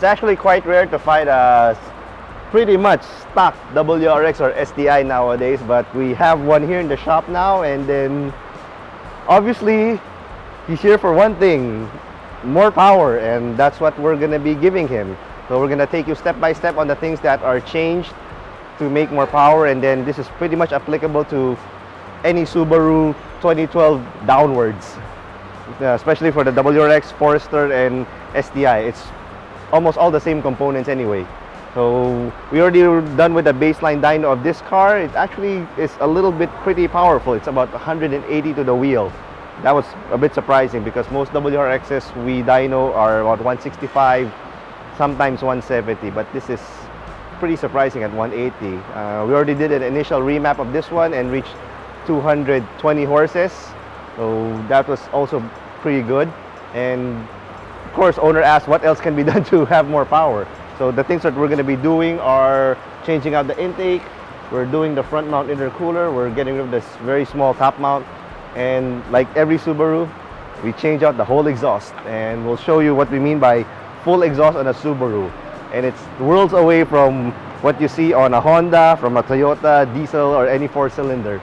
It's actually quite rare to find a pretty much stock WRX or STI nowadays, but we have one here in the shop now, and then obviously he's here for one thing, more power, and that's what we're gonna be giving him. So we're gonna take you step by step on the things that are changed to make more power, and then this is pretty much applicable to any Subaru 2012 downwards, especially for the WRX, Forester, and STI. It's almost all the same components anyway. So we already done with the baseline dyno of this car. It actually is a little bit pretty powerful. It's about 180 to the wheel. That was a bit surprising because most WRXs we dyno are about 165, sometimes 170, but this is pretty surprising at 180. We already did an initial remap of this one and reached 220 horses, so that was also pretty good. And of course, owner asked what else can be done to have more power. So the things that we're going to be doing are changing out the intake. We're doing the front mount intercooler. We're getting rid of this very small top mount, and like every Subaru, we change out the whole exhaust, and we'll show you what we mean by full exhaust on a Subaru. And it's worlds away from what you see on a Honda, from a Toyota, diesel, or any four-cylinder.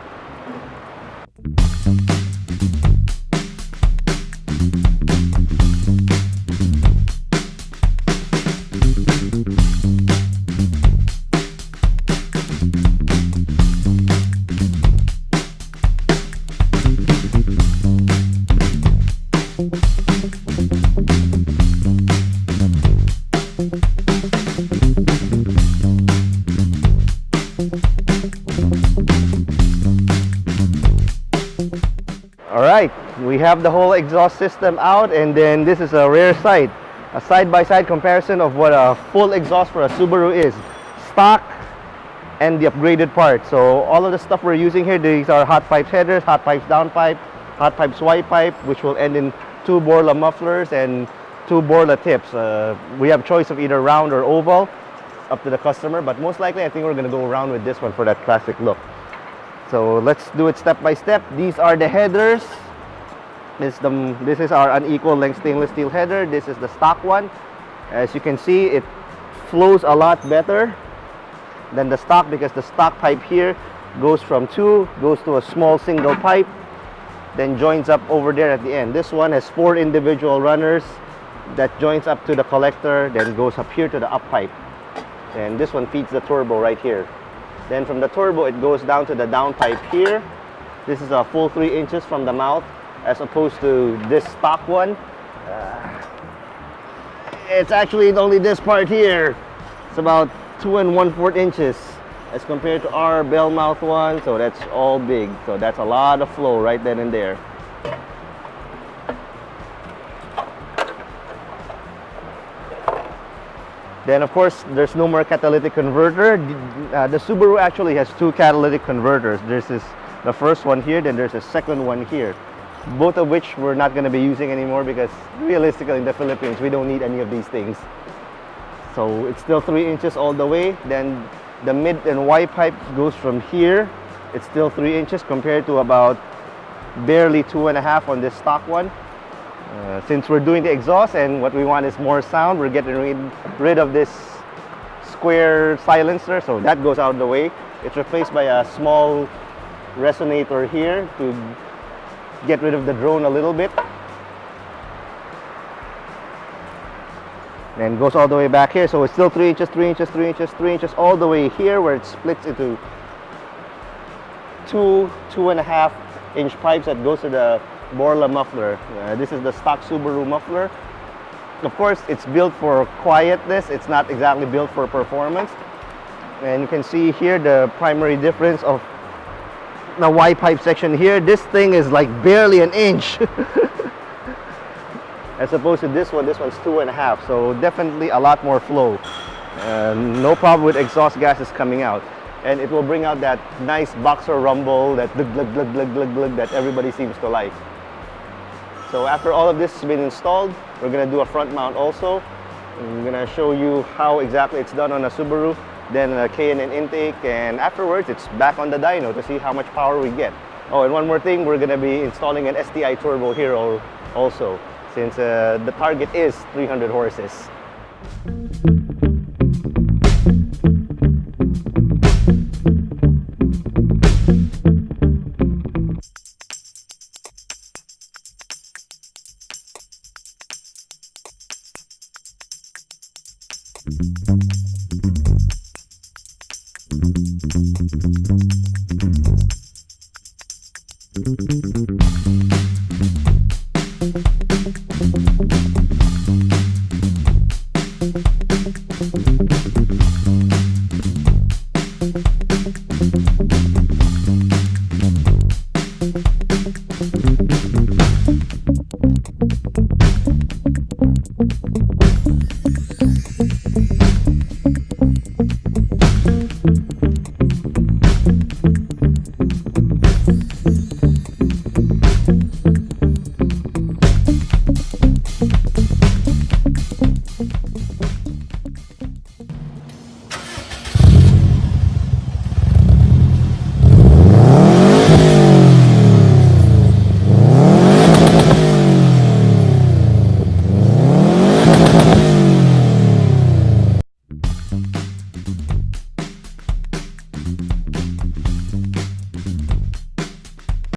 Alright, we have the whole exhaust system out, and then this is a rare sight. A side-by-side comparison of what a full exhaust for a Subaru is. Stock and the upgraded part. So all of the stuff we're using here, these are hot pipes headers, hot pipes downpipe, hot pipes swipe pipe, which will end in 2 Borla mufflers and 2 Borla tips. We have choice of either round or oval, up to the customer, but most likely I think we're going to go around with this one for that classic look. So let's do it step by step. These are the headers. This is our unequal length stainless steel header. This is the stock one. As you can see, it flows a lot better than the stock because the stock pipe here goes from 2, goes to a small single pipe, then joins up over there at the end. This one has 4 individual runners that joins up to the collector, then goes up here to the up pipe. And this one feeds the turbo right here. Then from the turbo, it goes down to the down pipe here. This is a full 3 inches from the mouth, as opposed to this stock one. It's actually only this part here. It's about 2 1/4 inches as compared to our bell mouth one. So that's all big. So that's a lot of flow right then and there. Then of course, there's no more catalytic converter. The Subaru actually has 2 catalytic converters. There's the first one here, then there's a second one here. Both of which we're not going to be using anymore because realistically in the Philippines, we don't need any of these things. So it's still 3 inches all the way. Then the mid and Y pipe goes from here. It's still 3 inches compared to about barely 2.5 on this stock one. Since we're doing the exhaust and what we want is more sound, we're getting rid of this square silencer, so that goes out of the way. It's replaced by a small resonator here to get rid of the drone a little bit. And goes all the way back here, so it's still 3 inches, 3 inches, 3 inches, 3 inches, all the way here where it splits into 2.5 inch pipes that goes to the Borla muffler. This is the stock Subaru muffler. Of course, it's built for quietness. It's not exactly built for performance. And you can see here the primary difference of the Y pipe section here. This thing is like barely an inch. As opposed to this one's 2.5. So definitely a lot more flow. No problem with exhaust gases coming out. And it will bring out that nice boxer rumble, that glug, glug, glug, glug, glug, glug that everybody seems to like. So after all of this has been installed, we're going to do a front mount also. I'm going to show you how exactly it's done on a Subaru, then a K&N intake, and afterwards it's back on the dyno to see how much power we get. Oh, and one more thing, we're going to be installing an STI turbo here also, since the target is 300 horses.